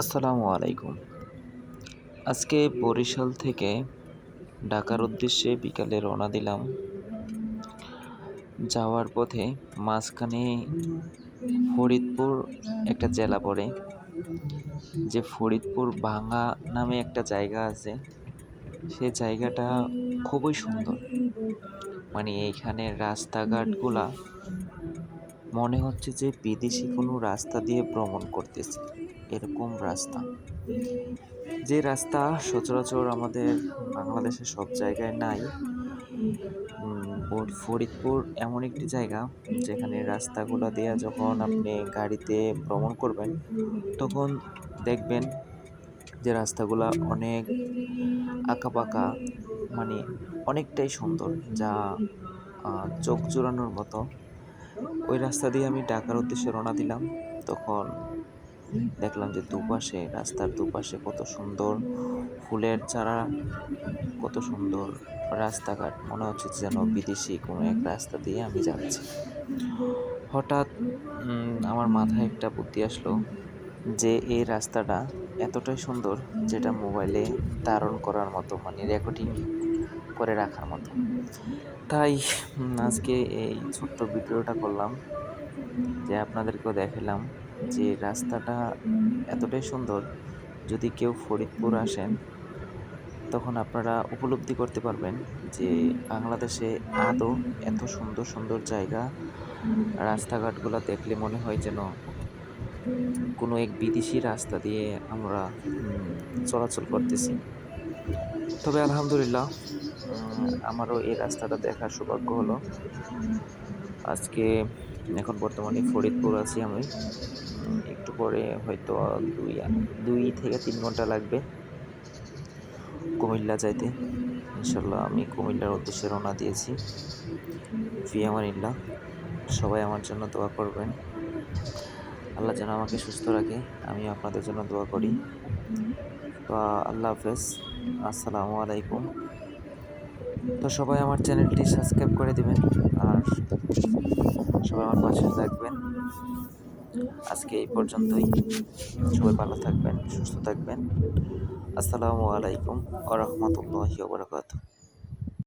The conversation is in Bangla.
আসসালামু আলাইকুম। আজকে বরিশাল থেকে ঢাকার উদ্দেশ্যে বিকালে রওনা দিলাম। যাওয়ার পথে মাঝখানে ফরিদপুর একটা জেলা পড়ে। যে ফরিদপুর ভাঙ্গা নামে একটা জায়গা আছে, সে জায়গাটা খুবই সুন্দর। মানে এইখানের রাস্তাঘাটগুলা মনে হচ্ছে যে বিদেশি কোনো রাস্তা দিয়ে ভ্রমণ করতেছি, এরকম রাস্তা। যে রাস্তা সচরাচর আমাদের বাংলাদেশের সব জায়গায় নাই। ফরিদপুর এমন একটি জায়গা যেখানে রাস্তাগুলো দিয়ে যখন আপনি গাড়িতে ভ্রমণ করবেন, তখন দেখবেন যে রাস্তাগুলা অনেক আঁকাবাঁকা, মানে অনেকটাই সুন্দর, যা চোখ জুড়ানোর মতো। ওই রাস্তা দিয়ে আমি ঢাকার উদ্দেশ্যে রওনা দিলাম। তখন দেখলাম যে রাস্তার দুপাশে কত সুন্দর ফুলের চারা, কত সুন্দর রাস্তাঘাট। মনে হচ্ছে যেন বিদেশি কোনো এক রাস্তা দিয়ে আমি যাচ্ছি। হঠাৎ আমার মাথায় একটা বুদ্ধি আসলো যে এই রাস্তাটা এতটাই সুন্দর যেটা মোবাইলে ধারণ করার মতো, মানে রেকর্ডিং করে রাখার মতো। তাই আজকে এই ছোট্ট ভিডিওটা করলাম, যে আপনাদেরকেও দেখালাম যে রাস্তাটা এতটাই সুন্দর। যদি কেউ ফরিদপুর আসেন, তখন আপনারা উপলব্ধি করতে পারবেন যে বাংলাদেশে আদৌ এত সুন্দর সুন্দর জায়গা। রাস্তাঘাটগুলো দেখলে মনে হয় যেন কোনো এক বিদেশি রাস্তা দিয়ে আমরা চলাচল করতেছি। তবে আলহামদুলিল্লাহ, আমারও এই রাস্তাটা দেখার সৌভাগ্য হলো। আজকে এখন বর্তমানে ফরিদপুর আছি আমি। একটু পরে হয়তো 2 থেকে 3 ঘন্টা লাগবে কুমিল্লা যাইতে। ইনশাল্লাহ আমি কুমিল্লার উদ্দেশ্যে রওনা দিয়েছি। ফি আমানিল্লাহ। সবাই আমার জন্য দোয়া করবেন। আল্লাহ যেন আমাকে সুস্থ রাখে, আমিও আপনাদের জন্য দোয়া করি। তো আল্লাহ হাফেজ, আসসালামু আলাইকুম। তো সবাই আমার চ্যানেলটি সাবস্ক্রাইব করে দিবেন, আর সবাই আমার পাশে থাকবেন। আজকে এই পর্যন্তই। সবাই ভালো থাকবেন, সুস্থ থাকবেন। আসসালামু আলাইকুম ওয়া রাহমাতুল্লাহি ওয়া বারাকাতুহু।